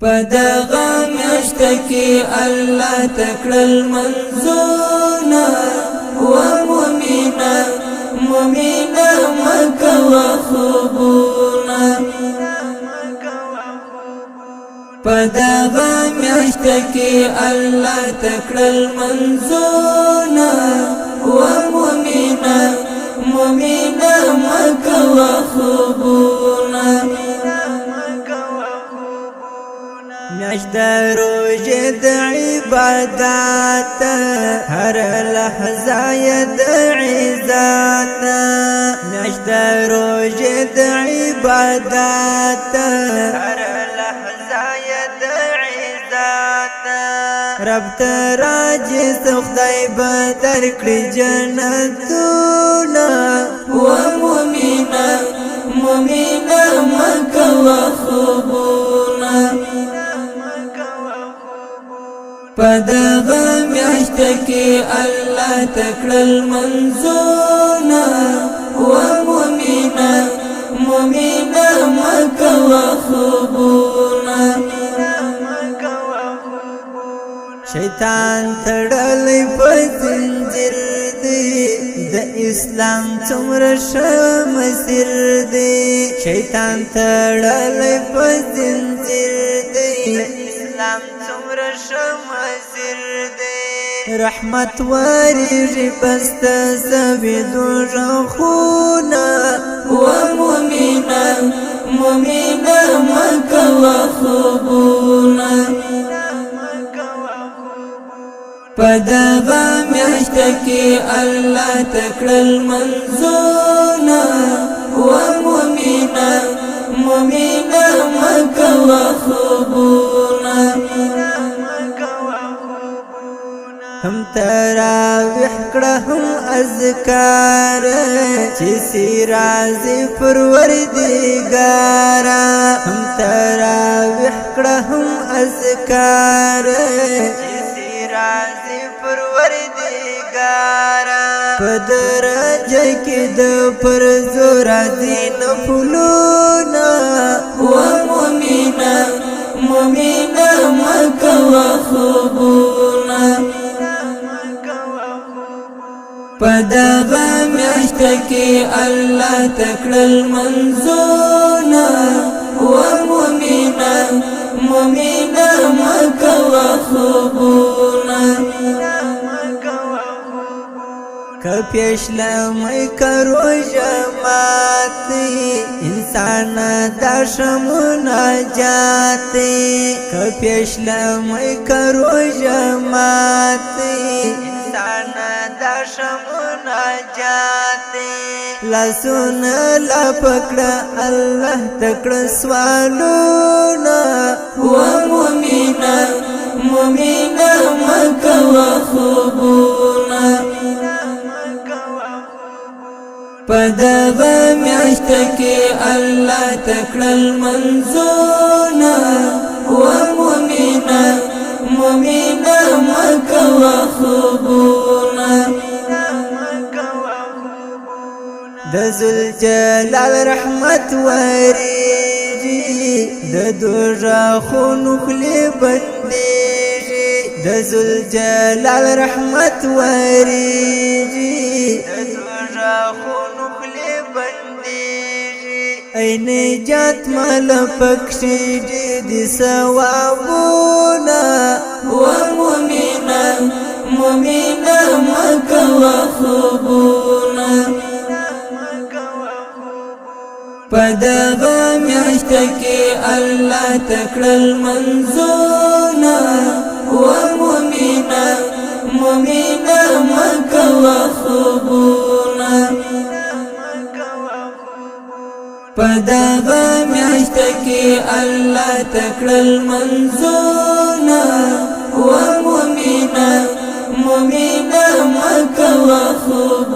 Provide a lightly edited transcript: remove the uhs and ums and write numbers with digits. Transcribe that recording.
پدغه میاشت کې الله تکړل منزونه و مؤمنه مکه و خوبونه پدغه میاشت کې الله تکړل منزونه و مؤمنه مکه و خوبونه میاشت روزه د عبادت هر لحظه د عزت میاشت روزه د عبادت هر لحظه د عزت رب تراجي خدای به درکړي جنتونه و مؤمنه مکه و خوبونه پدغه میاشت کې الله تکړل منزونه و مؤمنه مکه و خوبونه شیطان تړلی په زنجیر دی د اسلام څومره ښه مسیر دی شیطان تړلی په زنجیر دی اسلام څومره ښه مسیر دی رحمت وریږي پست سوي دوزخونه و مؤمنه مکه و خوبونه پدغه میاشت کې الله تکړل منزونه و مؤمنه مکه و خوبونه هم تراویح کړه هم اذکار چې سرازي پروردګار هم تراویح کړه هم اذکار رازی پروردگار پدرجه کې د فرضو راځي نفلونه و مؤمنه مکه و خوبونه پدغه میاشت کې الله تکړل منزونه و مؤمنه مکه و خوبونه کپیش لمای کرو جماعتی انسان داش مناجاتی کپیش لمای کرو جماعتی انسان داش مناجاتی لسون لا پکڑا اللہ تکڑا سوالونا و مؤمنه مکه و خوبونه پدغه میاشت کې الله تکړل منزونه و مؤمنه مکه و خوبونه د ذوالجلال رحمت وریږي د دوزخونو خولې بندېږي د ذوالجلال رحمت وریږي د دوزخونو خولې بندېږي ای نجات مال پکښې دي ثوابونه و مؤمنه مکه و خوبونه پدغه میاشت کې الله تکړل منزونه و مؤمنه مکه و خوبونه پدغه میاشت کې الله تکړل منزونه و مؤمنه مکه و خوبونه